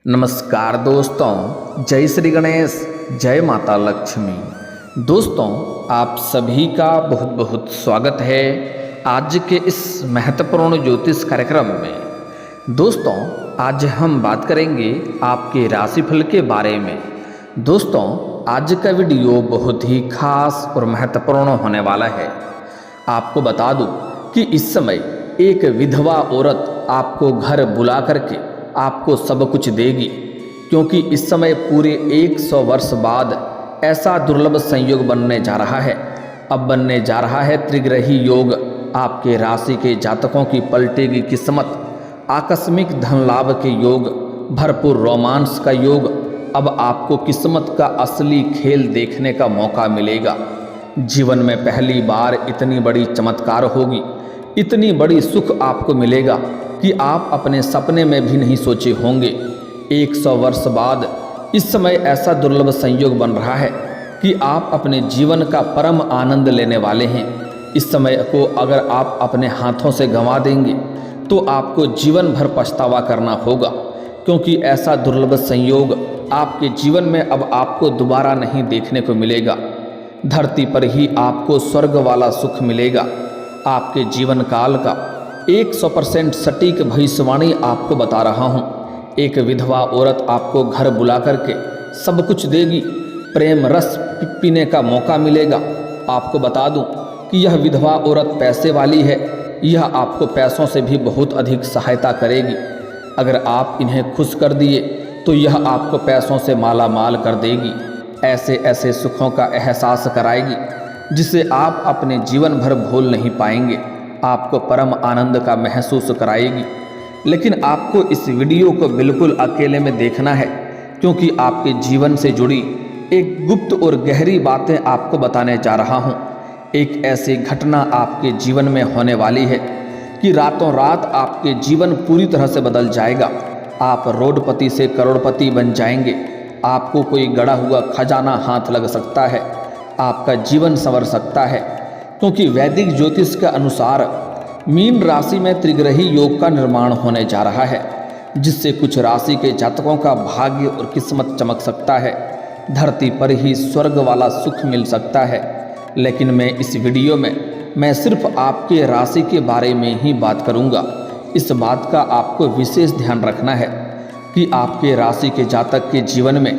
नमस्कार दोस्तों, जय श्री गणेश, जय माता लक्ष्मी। दोस्तों, आप सभी का बहुत बहुत स्वागत है आज के इस महत्वपूर्ण ज्योतिष कार्यक्रम में। दोस्तों, आज हम बात करेंगे आपके राशिफल के बारे में। दोस्तों, आज का वीडियो बहुत ही खास और महत्वपूर्ण होने वाला है। आपको बता दूं कि इस समय एक विधवा औरत आपको घर बुला करके आपको सब कुछ देगी, क्योंकि इस समय पूरे 100 वर्ष बाद ऐसा दुर्लभ संयोग बनने जा रहा है। अब बनने जा रहा है त्रिग्रही योग। आपके राशि के जातकों की पलटेगी किस्मत, आकस्मिक धन लाभ के योग, भरपूर रोमांस का योग। अब आपको किस्मत का असली खेल देखने का मौका मिलेगा। जीवन में पहली बार इतनी बड़ी चमत्कार होगी, इतनी बड़ी सुख आपको मिलेगा कि आप अपने सपने में भी नहीं सोचे होंगे। 100 वर्ष बाद इस समय ऐसा दुर्लभ संयोग बन रहा है कि आप अपने जीवन का परम आनंद लेने वाले हैं। इस समय को अगर आप अपने हाथों से गंवा देंगे तो आपको जीवन भर पछतावा करना होगा, क्योंकि ऐसा दुर्लभ संयोग आपके जीवन में अब आपको दोबारा नहीं देखने को मिलेगा। धरती पर ही आपको स्वर्ग वाला सुख मिलेगा। आपके जीवन काल का 100% सटीक भविष्यवाणी आपको बता रहा हूँ। एक विधवा औरत आपको घर बुला करके सब कुछ देगी, प्रेम रस पीने का मौका मिलेगा। आपको बता दूं कि यह विधवा औरत पैसे वाली है। यह आपको पैसों से भी बहुत अधिक सहायता करेगी। अगर आप इन्हें खुश कर दिए तो यह आपको पैसों से माला माल कर देगी। ऐसे ऐसे सुखों का एहसास कराएगी जिसे आप अपने जीवन भर भूल नहीं पाएंगे। आपको परम आनंद का महसूस कराएगी। लेकिन आपको इस वीडियो को बिल्कुल अकेले में देखना है, क्योंकि आपके जीवन से जुड़ी एक गुप्त और गहरी बातें आपको बताने जा रहा हूँ। एक ऐसी घटना आपके जीवन में होने वाली है कि रातों रात आपके जीवन पूरी तरह से बदल जाएगा। आप रोडपति से करोड़पति बन जाएंगे। आपको कोई गड़ा हुआ खजाना हाथ लग सकता है। आपका जीवन संवर सकता है, क्योंकि वैदिक ज्योतिष के अनुसार मीन राशि में त्रिग्रही योग का निर्माण होने जा रहा है, जिससे कुछ राशि के जातकों का भाग्य और किस्मत चमक सकता है। धरती पर ही स्वर्ग वाला सुख मिल सकता है। लेकिन मैं इस वीडियो में मैं सिर्फ आपके राशि के बारे में ही बात करूंगा। इस बात का आपको विशेष ध्यान रखना है कि आपके राशि के जातक के जीवन में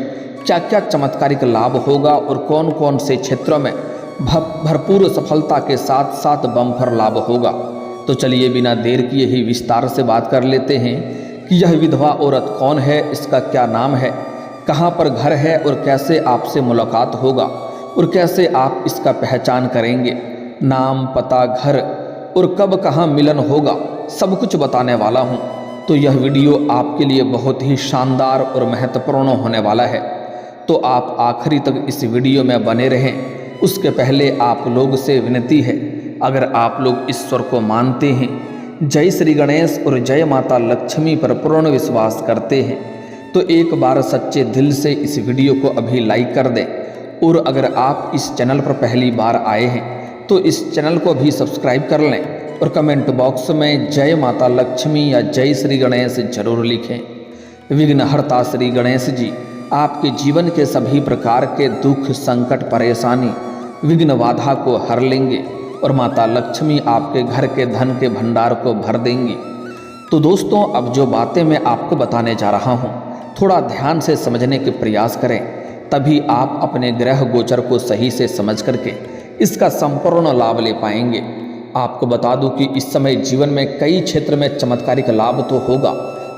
क्या क्या चमत्कारिक लाभ होगा और कौन कौन से क्षेत्रों में भरपूर सफलता के साथ साथ बम्पर लाभ होगा। तो चलिए बिना देर किए ही विस्तार से बात कर लेते हैं कि यह विधवा औरत कौन है, इसका क्या नाम है, कहाँ पर घर है और कैसे आपसे मुलाकात होगा और कैसे आप इसका पहचान करेंगे। नाम, पता, घर और कब कहाँ मिलन होगा, सब कुछ बताने वाला हूँ। तो यह वीडियो आपके लिए बहुत ही शानदार और महत्वपूर्ण होने वाला है। तो आप आखिरी तक इस वीडियो में बने रहें। उसके पहले आप लोग से विनती है, अगर आप लोग ईश्वर को मानते हैं, जय श्री गणेश और जय माता लक्ष्मी पर पूर्ण विश्वास करते हैं, तो एक बार सच्चे दिल से इस वीडियो को अभी लाइक कर दें। और अगर आप इस चैनल पर पहली बार आए हैं तो इस चैनल को भी सब्सक्राइब कर लें और कमेंट बॉक्स में जय माता लक्ष्मी या जय श्री गणेश जरूर लिखें। विघ्नहर्ता श्री गणेश जी आपके जीवन के सभी प्रकार के दुख, संकट, परेशानी, विघ्न बाधा को हर लेंगे और माता लक्ष्मी आपके घर के धन के भंडार को भर देंगी। तो दोस्तों, अब जो बातें मैं आपको बताने जा रहा हूँ, थोड़ा ध्यान से समझने के प्रयास करें, तभी आप अपने ग्रह गोचर को सही से समझ करके इसका संपूर्ण लाभ ले पाएंगे। आपको बता दूं कि इस समय जीवन में कई क्षेत्र में चमत्कारिक लाभ तो होगा,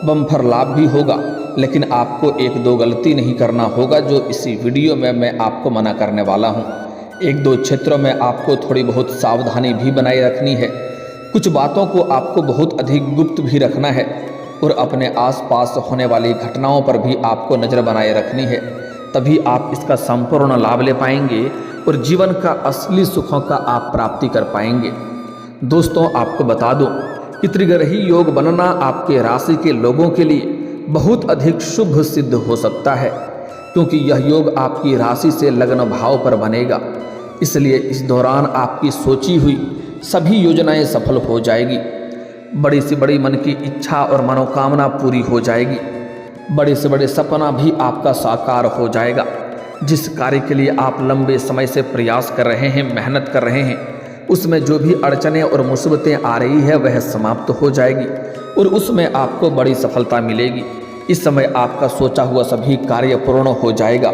बम्पर लाभ भी होगा, लेकिन आपको एक दो गलती नहीं करना होगा, जो इसी वीडियो में मैं आपको मना करने वाला हूँ। एक दो क्षेत्रों में आपको थोड़ी बहुत सावधानी भी बनाए रखनी है। कुछ बातों को आपको बहुत अधिक गुप्त भी रखना है और अपने आसपास होने वाली घटनाओं पर भी आपको नज़र बनाए रखनी है। तभी आप इसका संपूर्ण लाभ ले पाएंगे और जीवन का असली सुखों का आप प्राप्ति कर पाएंगे। दोस्तों, आपको बता दूं कि त्रिग्रही योग बनना आपके राशि के लोगों के लिए बहुत अधिक शुभ सिद्ध हो सकता है, क्योंकि यह योग आपकी राशि से लग्न भाव पर बनेगा। इसलिए इस दौरान आपकी सोची हुई सभी योजनाएं सफल हो जाएगी। बड़ी से बड़ी मन की इच्छा और मनोकामना पूरी हो जाएगी। बड़े से बड़े सपना भी आपका साकार हो जाएगा। जिस कार्य के लिए आप लंबे समय से प्रयास कर रहे हैं, मेहनत कर रहे हैं, उसमें जो भी अड़चनें और मुसीबतें आ रही है वह समाप्त हो जाएगी और उसमें आपको बड़ी सफलता मिलेगी। इस समय आपका सोचा हुआ सभी कार्य पूर्ण हो जाएगा।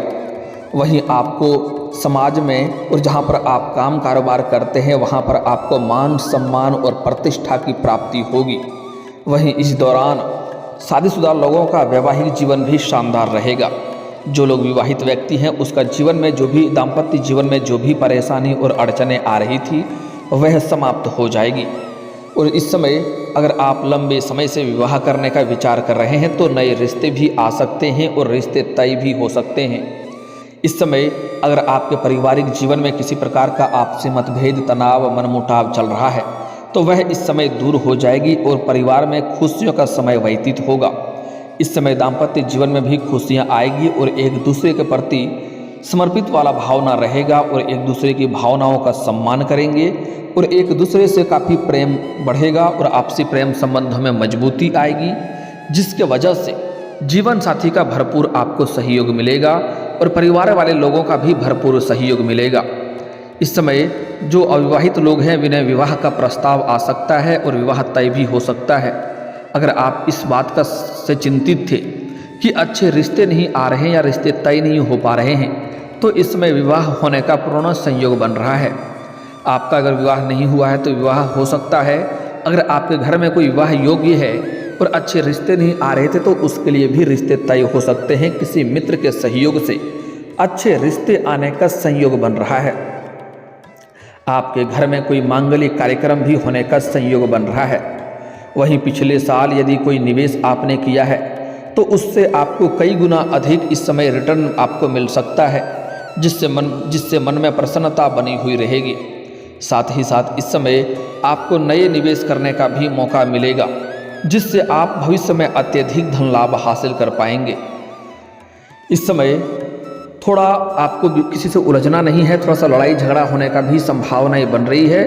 वहीं आपको समाज में और जहां पर आप काम कारोबार करते हैं वहां पर आपको मान सम्मान और प्रतिष्ठा की प्राप्ति होगी। वहीं इस दौरान शादीशुदा लोगों का वैवाहिक जीवन भी शानदार रहेगा। जो लोग विवाहित व्यक्ति हैं उसका जीवन में जो भी दाम्पत्य जीवन में जो भी परेशानी और अड़चनें आ रही थी वह समाप्त हो जाएगी। और इस समय अगर आप लंबे समय से विवाह करने का विचार कर रहे हैं तो नए रिश्ते भी आ सकते हैं और रिश्ते तय भी हो सकते हैं। इस समय अगर आपके पारिवारिक जीवन में किसी प्रकार का आपसी मतभेद, तनाव, मनमुटाव चल रहा है तो वह इस समय दूर हो जाएगी और परिवार में खुशियों का समय व्यतीत होगा। इस समय दाम्पत्य जीवन में भी खुशियां आएगी और एक दूसरे के प्रति समर्पित वाला भावना रहेगा और एक दूसरे की भावनाओं का सम्मान करेंगे और एक दूसरे से काफ़ी प्रेम बढ़ेगा और आपसी प्रेम संबंधों में मजबूती आएगी, जिसके वजह से जीवन साथी का भरपूर आपको सहयोग मिलेगा और परिवार वाले लोगों का भी भरपूर सहयोग मिलेगा। इस समय जो अविवाहित लोग हैं उन्हें विवाह का प्रस्ताव आ सकता है और विवाह तय भी हो सकता है। अगर आप इस बात का से चिंतित थे कि अच्छे रिश्ते नहीं आ रहे हैं या रिश्ते तय नहीं हो पा रहे हैं तो इस समय विवाह होने का पूर्ण संयोग बन रहा है। आपका अगर विवाह नहीं हुआ है तो विवाह हो सकता है। अगर आपके घर में कोई विवाह योग्य है और अच्छे रिश्ते नहीं आ रहे थे तो उसके लिए भी रिश्ते तय हो सकते हैं। किसी मित्र के सहयोग से अच्छे रिश्ते आने का संयोग बन रहा है। आपके घर में कोई मांगलिक कार्यक्रम भी होने का संयोग बन रहा है। वहीं पिछले साल यदि कोई निवेश आपने किया है तो उससे आपको कई गुना अधिक इस समय रिटर्न आपको मिल सकता है, जिससे मन में प्रसन्नता बनी हुई रहेगी। साथ ही साथ इस समय आपको नए निवेश करने का भी मौका मिलेगा, जिससे आप भविष्य में अत्यधिक धन लाभ हासिल कर पाएंगे। इस समय थोड़ा आपको किसी से उलझना नहीं है, थोड़ा सा लड़ाई झगड़ा होने का भी संभावनाएं बन रही है,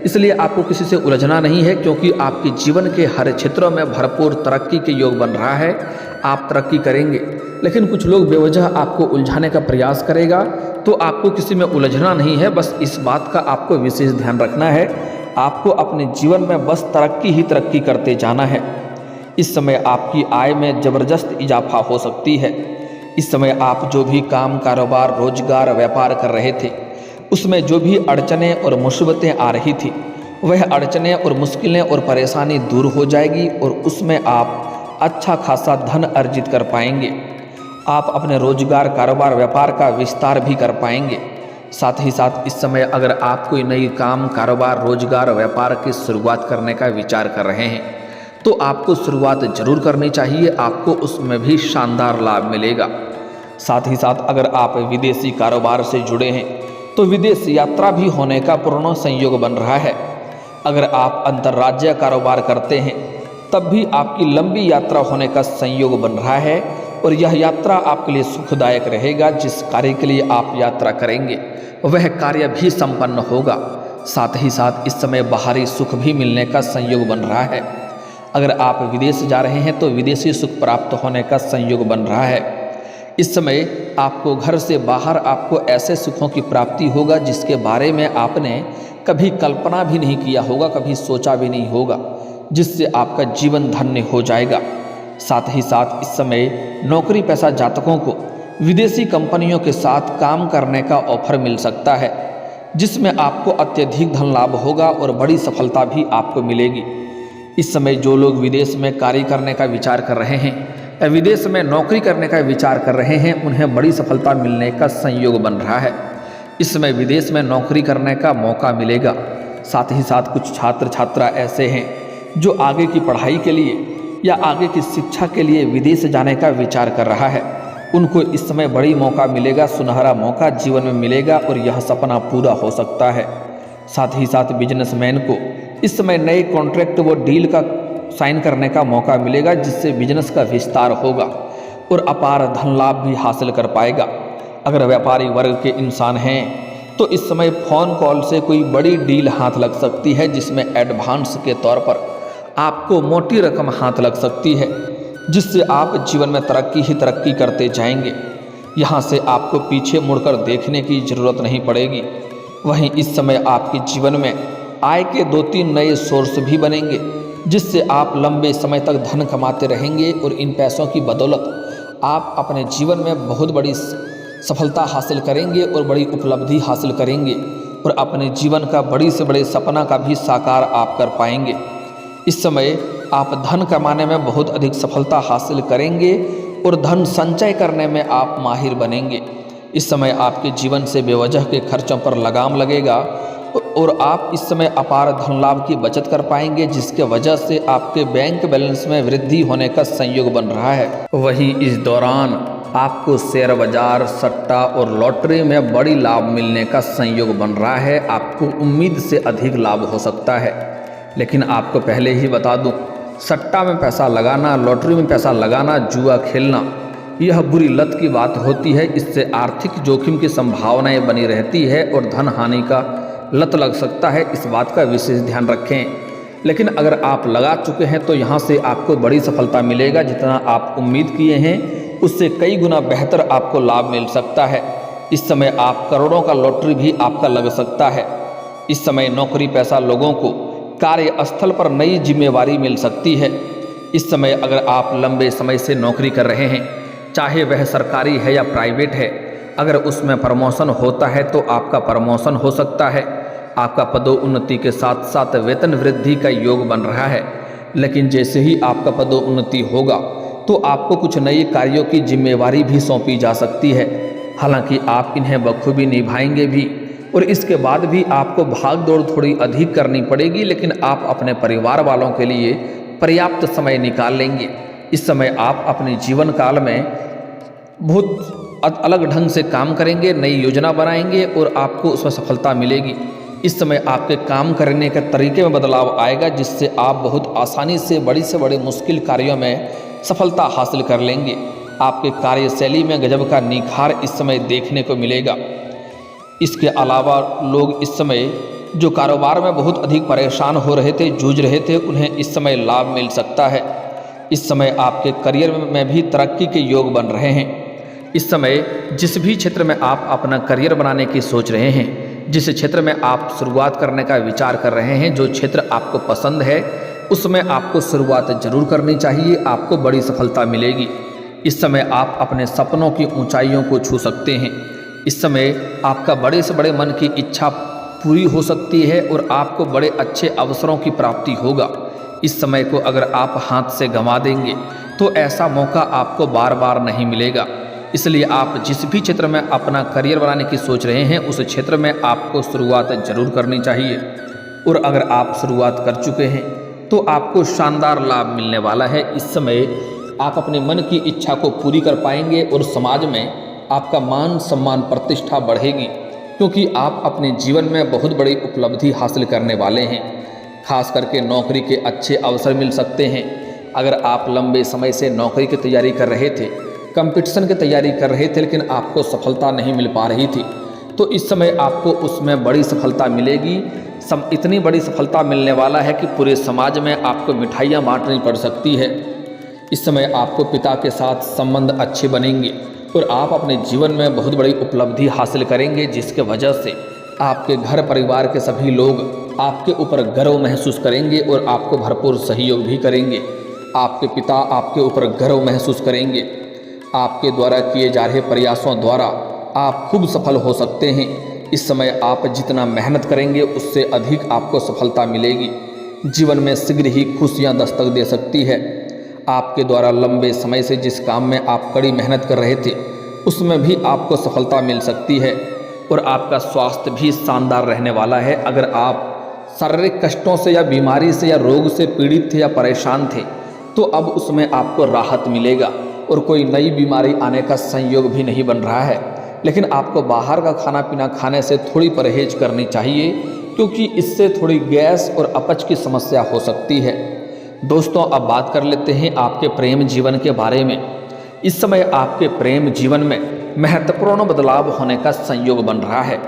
इसलिए आपको किसी से उलझना नहीं है क्योंकि आपके जीवन के हर क्षेत्रों में भरपूर तरक्की के योग बन रहा है। आप तरक्की करेंगे, लेकिन कुछ लोग बेवजह आपको उलझाने का प्रयास करेगा तो आपको किसी में उलझना नहीं है। बस इस बात का आपको विशेष ध्यान रखना है, आपको अपने जीवन में बस तरक्की ही तरक्की करते जाना है। इस समय आपकी आय में ज़बरदस्त इजाफा हो सकती है। इस समय आप जो भी काम कारोबार, रोजगार, व्यापार कर रहे थे उसमें जो भी अड़चनें और मुसीबतें आ रही थी वह अड़चनें और मुश्किलें और परेशानी दूर हो जाएगी और उसमें आप अच्छा खासा धन अर्जित कर पाएंगे। आप अपने रोजगार, कारोबार, व्यापार का विस्तार भी कर पाएंगे। साथ ही साथ इस समय अगर आप कोई नई काम, कारोबार, रोजगार, व्यापार की शुरुआत करने का विचार कर रहे हैं तो आपको शुरुआत जरूर करनी चाहिए, आपको उसमें भी शानदार लाभ मिलेगा। साथ ही साथ अगर आप विदेशी कारोबार से जुड़े हैं तो विदेश यात्रा भी होने का पूर्ण संयोग बन रहा है। अगर आप अंतर्राज्यीय कारोबार करते हैं तब भी आपकी लंबी यात्रा होने का संयोग बन रहा है और यह यात्रा आपके लिए सुखदायक रहेगा। जिस कार्य के लिए आप यात्रा करेंगे वह कार्य भी संपन्न होगा। साथ ही साथ इस समय बाहरी सुख भी मिलने का संयोग बन रहा है। अगर आप विदेश जा रहे हैं तो विदेशी सुख प्राप्त होने का संयोग बन रहा है। इस समय आपको घर से बाहर आपको ऐसे सुखों की प्राप्ति होगा जिसके बारे में आपने कभी कल्पना भी नहीं किया होगा, कभी सोचा भी नहीं होगा, जिससे आपका जीवन धन्य हो जाएगा। साथ ही साथ इस समय नौकरी पेशा जातकों को विदेशी कंपनियों के साथ काम करने का ऑफर मिल सकता है, जिसमें आपको अत्यधिक धन लाभ होगा और बड़ी सफलता भी आपको मिलेगी। इस समय जो लोग विदेश में कार्य करने का विचार कर रहे हैं या विदेश में नौकरी करने का विचार कर रहे हैं उन्हें बड़ी सफलता मिलने का संयोग बन रहा है। इस समय विदेश में नौकरी करने का मौका मिलेगा। साथ ही साथ कुछ छात्र छात्रा ऐसे हैं जो आगे की पढ़ाई के लिए या आगे की शिक्षा के लिए विदेश जाने का विचार कर रहा है, उनको इस समय बड़ी मौका मिलेगा, सुनहरा मौका जीवन में मिलेगा और यह सपना पूरा हो सकता है। साथ ही साथ बिजनेसमैन को इस समय नए कॉन्ट्रैक्ट व डील का साइन करने का मौका मिलेगा, जिससे बिजनेस का विस्तार होगा और अपार धन लाभ भी हासिल कर पाएगा। अगर व्यापारी वर्ग के इंसान हैं तो इस समय फ़ोन कॉल से कोई बड़ी डील हाथ लग सकती है, जिसमें एडवांस के तौर पर आपको मोटी रकम हाथ लग सकती है। जिससे आप जीवन में तरक्की ही तरक्की करते जाएंगे। यहाँ से आपको पीछे मुड़कर देखने की जरूरत नहीं पड़ेगी। वहीं इस समय आपके जीवन में आय के 2-3 नए सोर्स भी बनेंगे, जिससे आप लंबे समय तक धन कमाते रहेंगे और इन पैसों की बदौलत आप अपने जीवन में बहुत बड़ी सफलता हासिल करेंगे और बड़ी उपलब्धि हासिल करेंगे और अपने जीवन का बड़ी से बड़े सपना का भी साकार आप कर पाएंगे। इस समय आप धन कमाने में बहुत अधिक सफलता हासिल करेंगे और धन संचय करने में आप माहिर बनेंगे। इस समय आपके जीवन से बेवजह के खर्चों पर लगाम लगेगा और आप इस समय अपार धन लाभ की बचत कर पाएंगे, जिसके वजह से आपके बैंक बैलेंस में वृद्धि होने का संयोग बन रहा है। वहीं इस दौरान आपको शेयर बाजार, सट्टा और लॉटरी में बड़ी लाभ मिलने का संयोग बन रहा है। आपको उम्मीद से अधिक लाभ हो सकता है। लेकिन आपको पहले ही बता दूं, सट्टा में पैसा लगाना, लॉटरी में पैसा लगाना, जुआ खेलना, यह बुरी लत की बात होती है। इससे आर्थिक जोखिम की संभावनाएं बनी रहती है और धन हानि का लत लग सकता है। इस बात का विशेष ध्यान रखें। लेकिन अगर आप लगा चुके हैं तो यहाँ से आपको बड़ी सफलता मिलेगा। जितना आप उम्मीद किए हैं उससे कई गुना बेहतर आपको लाभ मिल सकता है। इस समय आप करोड़ों का लॉटरी भी आपका लग सकता है। इस समय नौकरी पेशा लोगों को कार्यस्थल पर नई जिम्मेवारी मिल सकती है। इस समय अगर आप लंबे समय से नौकरी कर रहे हैं, चाहे वह सरकारी है या प्राइवेट है, अगर उसमें प्रमोशन होता है तो आपका प्रमोशन हो सकता है। आपका पदोन्नति के साथ साथ वेतन वृद्धि का योग बन रहा है। लेकिन जैसे ही आपका पदोन्नति होगा तो आपको कुछ नए कार्यों की जिम्मेवारी भी सौंपी जा सकती है। हालांकि आप इन्हें बखूबी निभाएंगे भी और इसके बाद भी आपको भाग दौड़ थोड़ी अधिक करनी पड़ेगी, लेकिन आप अपने परिवार वालों के लिए पर्याप्त समय निकाल लेंगे। इस समय आप अपने जीवन काल में बहुत अलग ढंग से काम करेंगे, नई योजना बनाएंगे और आपको उसमें सफलता मिलेगी। इस समय आपके काम करने के तरीके में बदलाव आएगा, जिससे आप बहुत आसानी से बड़े मुश्किल कार्यों में सफलता हासिल कर लेंगे। आपके कार्यशैली में गजब का निखार इस समय देखने को मिलेगा। इसके अलावा लोग इस समय जो कारोबार में बहुत अधिक परेशान हो रहे थे, जूझ रहे थे, उन्हें इस समय लाभ मिल सकता है। इस समय आपके करियर में भी तरक्की के योग बन रहे हैं। इस समय जिस भी क्षेत्र में आप अपना करियर बनाने की सोच रहे हैं, जिस क्षेत्र में आप शुरुआत करने का विचार कर रहे हैं, जो क्षेत्र आपको पसंद है, उसमें आपको शुरुआत जरूर करनी चाहिए। आपको बड़ी सफलता मिलेगी। इस समय आप अपने सपनों की ऊंचाइयों को छू सकते हैं। इस समय आपका बड़े से बड़े मन की इच्छा पूरी हो सकती है और आपको बड़े अच्छे अवसरों की प्राप्ति होगा। इस समय को अगर आप हाथ से गंवा देंगे तो ऐसा मौका आपको बार बार नहीं मिलेगा। इसलिए आप जिस भी क्षेत्र में अपना करियर बनाने की सोच रहे हैं, उस क्षेत्र में आपको शुरुआत जरूर करनी चाहिए। और अगर आप शुरुआत कर चुके हैं तो आपको शानदार लाभ मिलने वाला है। इस समय आप अपने मन की इच्छा को पूरी कर पाएंगे और समाज में आपका मान सम्मान प्रतिष्ठा बढ़ेगी, क्योंकि आप अपने जीवन में बहुत बड़ी उपलब्धि हासिल करने वाले हैं। खास करके नौकरी के अच्छे अवसर मिल सकते हैं। अगर आप लंबे समय से नौकरी की तैयारी कर रहे थे, कंपटीशन की तैयारी कर रहे थे, लेकिन आपको सफलता नहीं मिल पा रही थी, तो इस समय आपको उसमें बड़ी सफलता मिलेगी। इतनी बड़ी सफलता मिलने वाला है कि पूरे समाज में आपको मिठाइयाँ बांटनी पड़ सकती है। इस समय आपको पिता के साथ संबंध अच्छे बनेंगे और आप अपने जीवन में बहुत बड़ी उपलब्धि हासिल करेंगे, जिसके वजह से आपके घर परिवार के सभी लोग आपके ऊपर गर्व महसूस करेंगे और आपको भरपूर सहयोग भी करेंगे। आपके पिता आपके ऊपर गर्व महसूस करेंगे। आपके द्वारा किए जा रहे प्रयासों द्वारा आप खूब सफल हो सकते हैं। इस समय आप जितना मेहनत करेंगे उससे अधिक आपको सफलता मिलेगी। जीवन में शीघ्र ही खुशियां दस्तक दे सकती है। आपके द्वारा लंबे समय से जिस काम में आप कड़ी मेहनत कर रहे थे, उसमें भी आपको सफलता मिल सकती है और आपका स्वास्थ्य भी शानदार रहने वाला है। अगर आप शारीरिक कष्टों से या बीमारी से या रोग से पीड़ित थे या परेशान थे, तो अब उसमें आपको राहत मिलेगा और कोई नई बीमारी आने का संयोग भी नहीं बन रहा है। लेकिन आपको बाहर का खाना पीना खाने से थोड़ी परहेज करनी चाहिए, क्योंकि इससे थोड़ी गैस और अपच की समस्या हो सकती है। दोस्तों, अब बात कर लेते हैं आपके प्रेम जीवन के बारे में। इस समय आपके प्रेम जीवन में महत्वपूर्ण बदलाव होने का संयोग बन रहा है।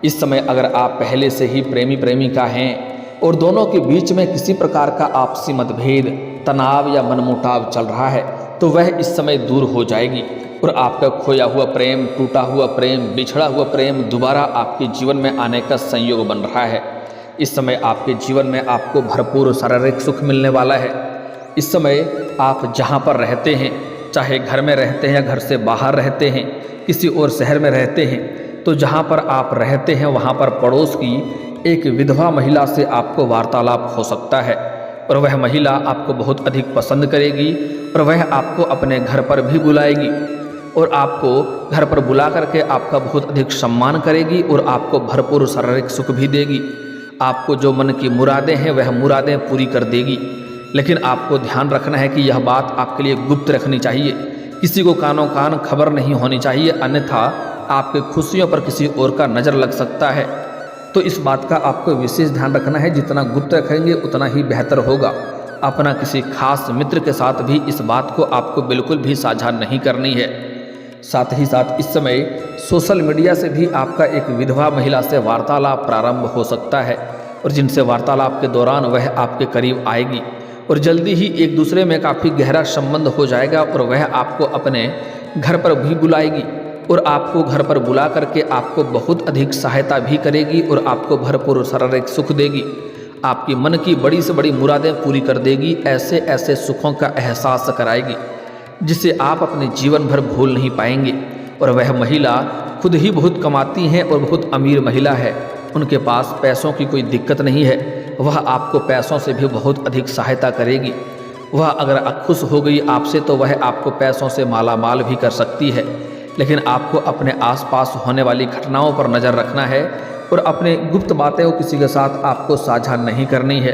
इस समय अगर आप पहले से ही प्रेमी प्रेमिका हैं और दोनों के बीच में किसी प्रकार का आपसी मतभेद, तनाव या मनमुटाव चल रहा है, तो वह इस समय दूर हो जाएगी और आपका खोया हुआ प्रेम, टूटा हुआ प्रेम, बिछड़ा हुआ प्रेम दोबारा आपके जीवन में आने का संयोग बन रहा है। इस समय आपके जीवन में आपको भरपूर शारीरिक सुख मिलने वाला है। इस समय आप जहाँ पर रहते हैं, चाहे घर में रहते हैं, घर से बाहर रहते हैं, किसी और शहर में रहते हैं, तो जहाँ पर आप रहते हैं वहाँ पर पड़ोस की एक विधवा महिला से आपको वार्तालाप हो सकता है और वह महिला आपको बहुत अधिक पसंद करेगी और वह आपको अपने घर पर भी बुलाएगी और आपको घर पर बुला करके आपका बहुत अधिक सम्मान करेगी और आपको भरपूर शारीरिक सुख भी देगी। आपको जो मन की मुरादें हैं वह मुरादें पूरी कर देगी। लेकिन आपको ध्यान रखना है कि यह बात आपके लिए गुप्त रखनी चाहिए, किसी को कानों कान खबर नहीं होनी चाहिए, अन्यथा आपके खुशियों पर किसी और का नज़र लग सकता है। तो इस बात का आपको विशेष ध्यान रखना है, जितना गुप्त रखेंगे उतना ही बेहतर होगा। अपना किसी खास मित्र के साथ भी इस बात को आपको बिल्कुल भी साझा नहीं करनी है। साथ ही साथ इस समय सोशल मीडिया से भी आपका एक विधवा महिला से वार्तालाप प्रारंभ हो सकता है और जिनसे वार्तालाप के दौरान वह आपके करीब आएगी और जल्दी ही एक दूसरे में काफ़ी गहरा संबंध हो जाएगा और वह आपको अपने घर पर भी बुलाएगी और आपको घर पर बुला करके आपको बहुत अधिक सहायता भी करेगी और आपको भरपूर शारीरिक सुख देगी। आपकी मन की बड़ी से बड़ी मुरादें पूरी कर देगी, ऐसे ऐसे सुखों का एहसास कराएगी जिसे आप अपने जीवन भर भूल नहीं पाएंगे। और वह महिला खुद ही बहुत कमाती हैं और बहुत अमीर महिला है, उनके पास पैसों की कोई दिक्कत नहीं है, वह आपको पैसों से भी बहुत अधिक सहायता करेगी। वह अगर खुश हो गई आपसे तो वह आपको पैसों से माला माल भी कर सकती है। लेकिन आपको अपने आसपास होने वाली घटनाओं पर नज़र रखना है और अपने गुप्त बातें को किसी के साथ आपको साझा नहीं करनी है।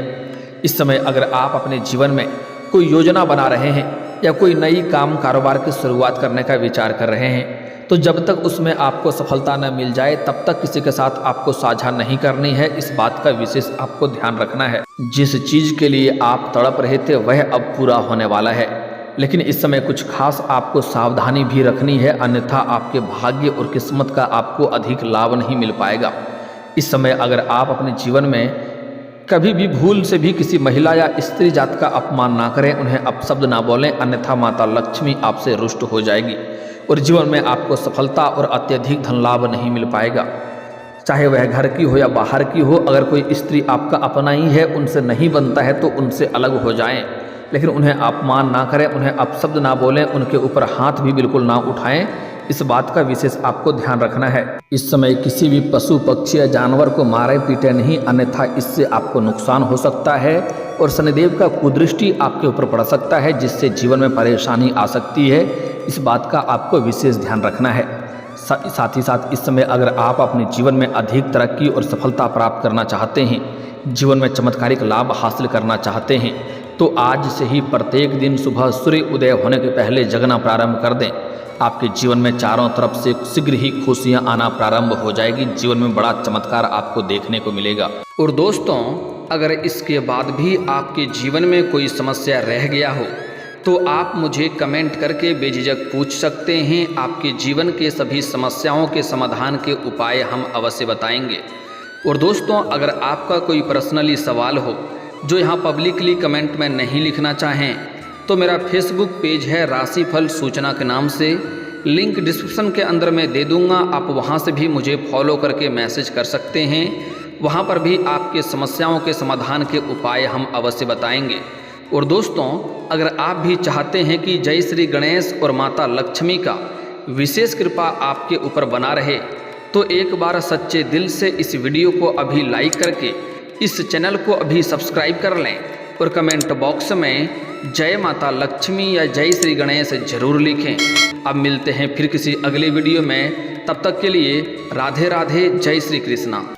इस समय अगर आप अपने जीवन में कोई योजना बना रहे हैं या कोई नई काम कारोबार की शुरुआत करने का विचार कर रहे हैं, तो जब तक उसमें आपको सफलता न मिल जाए तब तक किसी के साथ आपको साझा नहीं करनी है। इस बात का विशेष आपको ध्यान रखना है। जिस चीज़ के लिए आप तड़प रहे थे वह अब पूरा होने वाला है, लेकिन इस समय कुछ खास आपको सावधानी भी रखनी है, अन्यथा आपके भाग्य और किस्मत का आपको अधिक लाभ नहीं मिल पाएगा। इस समय अगर आप अपने जीवन में कभी भी भूल से भी किसी महिला या स्त्री जात का अपमान ना करें, उन्हें अपशब्द ना बोलें, अन्यथा माता लक्ष्मी आपसे रुष्ट हो जाएगी और जीवन में आपको सफलता और अत्यधिक धन लाभ नहीं मिल पाएगा। चाहे वह घर की हो या बाहर की हो, अगर कोई स्त्री आपका अपना ही है, उनसे नहीं बनता है तो उनसे अलग हो जाएं, लेकिन उन्हें अपमान ना करें, उन्हें अपशब्द ना बोलें, उनके ऊपर हाथ भी बिल्कुल ना उठाएं। इस बात का विशेष आपको ध्यान रखना है। इस समय किसी भी पशु पक्षी या जानवर को मारे पीटे नहीं, अन्यथा इससे आपको नुकसान हो सकता है और शनिदेव का कुदृष्टि आपके ऊपर पड़ सकता है, जिससे जीवन में परेशानी आ सकती है। इस बात का आपको विशेष ध्यान रखना है। साथ ही साथ इस समय अगर आप अपने जीवन में अधिक तरक्की और सफलता प्राप्त करना चाहते हैं, जीवन में चमत्कारिक लाभ हासिल करना चाहते हैं, तो आज से ही प्रत्येक दिन सुबह सूर्य उदय होने के पहले जगना प्रारंभ कर दें। आपके जीवन में चारों तरफ से शीघ्र ही खुशियां आना प्रारंभ हो जाएगी। जीवन में बड़ा चमत्कार आपको देखने को मिलेगा। और दोस्तों, अगर इसके बाद भी आपके जीवन में कोई समस्या रह गया हो तो आप मुझे कमेंट करके बेझिझक पूछ सकते हैं। आपके जीवन के सभी समस्याओं के समाधान के उपाय हम अवश्य बताएंगे। और दोस्तों, अगर आपका कोई पर्सनली सवाल हो जो यहाँ पब्लिकली कमेंट में नहीं लिखना चाहें, तो मेरा फेसबुक पेज है राशिफल सूचना के नाम से, लिंक डिस्क्रिप्शन के अंदर मैं दे दूंगा। आप वहाँ से भी मुझे फॉलो करके मैसेज कर सकते हैं। वहाँ पर भी आपके समस्याओं के समाधान के उपाय हम अवश्य बताएंगे। और दोस्तों, अगर आप भी चाहते हैं कि जय श्री गणेश और माता लक्ष्मी का विशेष कृपा आपके ऊपर बना रहे, तो एक बार सच्चे दिल से इस वीडियो को अभी लाइक करके इस चैनल को अभी सब्सक्राइब कर लें और कमेंट बॉक्स में जय माता लक्ष्मी या जय श्री गणेश जरूर लिखें। अब मिलते हैं फिर किसी अगले वीडियो में, तब तक के लिए राधे राधे, जय श्री कृष्णा।